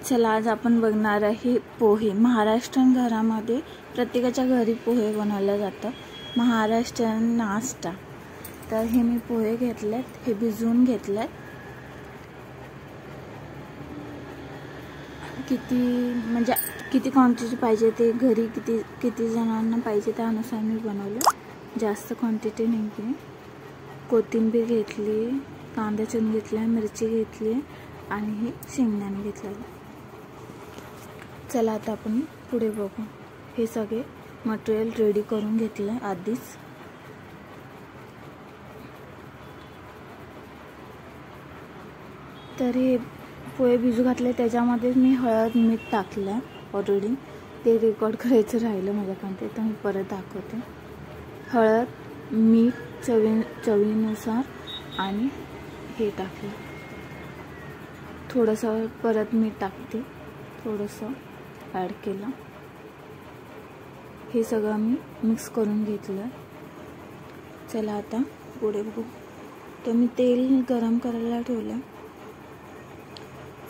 चला आज आपण बघणार आहे पोहे। महाराष्ट्रीयन घरामध्ये प्रत्येकाच्या घरी पोहे बनवले जातात। महाराष्ट्रीयन नाश्ता। तर हे मी पोहे घेतलेत, हे भिजवून घेतलेत। किती क्वांटिटी पाहिजे ते घरी किती जणांना पाहिजे त्यानुसार मी बनवलं। जास्त क्वांटिटी नाही। कोथिंबीर घेतली, कांदा चिरून घेतला, मिरची घेतली आणि हे शेंगदाणे घेतलेले। चला आता आपण पुढे बघू। हे सगळे मटेरियल रेडी करून घेतले आधीच। तर हे पोहे भिजू घातले, त्याच्यामध्ये मी हळद मीठ टाकलं ऑलरेडी। ते रेकॉर्ड करायचं राहिलं माझ्याकडून, ते तर मी परत दाखवते। हळद मीठ चवीनुसार आणि हे टाकलं थोडंसं, परत मीठ टाकते थोडंसं ॲड केलं। हे सगळं मी मिक्स करून घेतलं। चला आता पुढे बघू। तर मी तेल गरम करायला ठेवलं।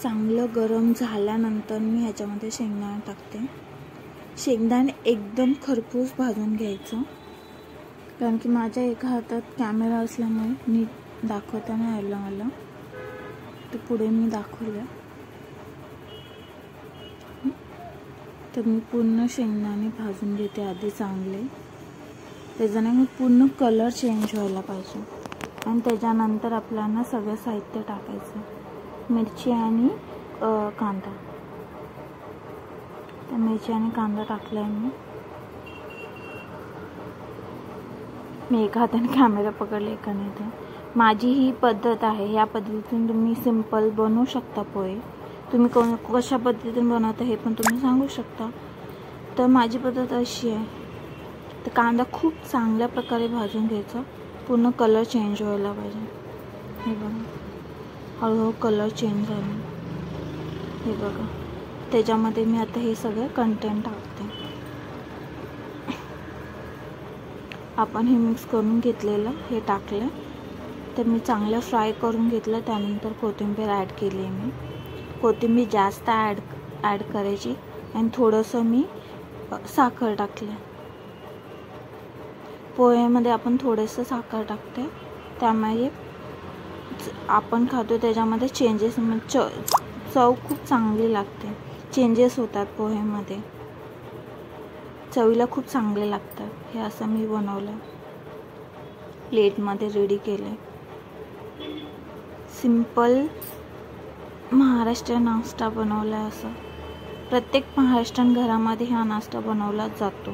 चांगलं गरम झाल्यानंतर मी ह्याच्यामध्ये शेंगदाणे टाकते। शेंगदाणे एकदम खरपूस भाजून घ्यायचं, कारण की माझ्या एका हातात कॅमेरा असल्यामुळे नीट दाखवता नाही आलं मला। तर पुढे मी दाखवलं। तर मी पूर्ण शेंगदाणे भाजून घेते आधी चांगले, त्याच्याने पूर्ण कलर चेंज व्हायला पाहिजे। आणि त्याच्यानंतर आपल्याला सगळं साहित्य टाकायचं। मिरची आणि कांदा। तर मिरची आणि कांदा टाकलाय मी एका हाताने कॅमेरा पकडले, एका नाही। माझी ही पद्धत आहे, या पद्धतीने तुम्ही सिंपल बनवू शकता पोहे। तुम्ही कशा पद्धतीने बनवता हे पण तुम्ही सांगू शकता। तर माझी पद्धत अशी आहे। तर कांदा खूप चांगल्या प्रकारे भाजून घ्यायचा, पूर्ण कलर चेंज व्हायला पाहिजे। हे बघा, हळूहळू कलर चेंज झाला, हे बघा। त्याच्यामध्ये मी आता हे सगळं कंटेंट टाकते। आपण हे मिक्स करून घेतलेलं हे टाकलं। तर मी चांगलं फ्राय करून घेतलं। त्यानंतर कोथिंबीर ॲड केली आहे मी। कोथिंबीर जास्त ॲड करायची आणि थोडंसं मी साखर टाकलं। पोह्यामध्ये आपण थोडंसं साखर टाकते, त्यामुळे आपण खातो त्याच्यामध्ये चेंजेस, चव खूप चांगली लागते। चेंजेस होतात पोह्यामध्ये, चवीला खूप चांगले लागतात। हे असं मी बनवलं, प्लेटमध्ये रेडी केले। सिंपल महाराष्ट्रीयन नाश्ता बनवला। असं प्रत्येक महाराष्ट्रीयन घरामध्ये हा नाश्ता बनवला जातो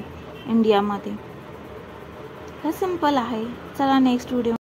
इंडियामध्ये। हा सिंपल आहे। चला नेक्स्ट व्हिडिओ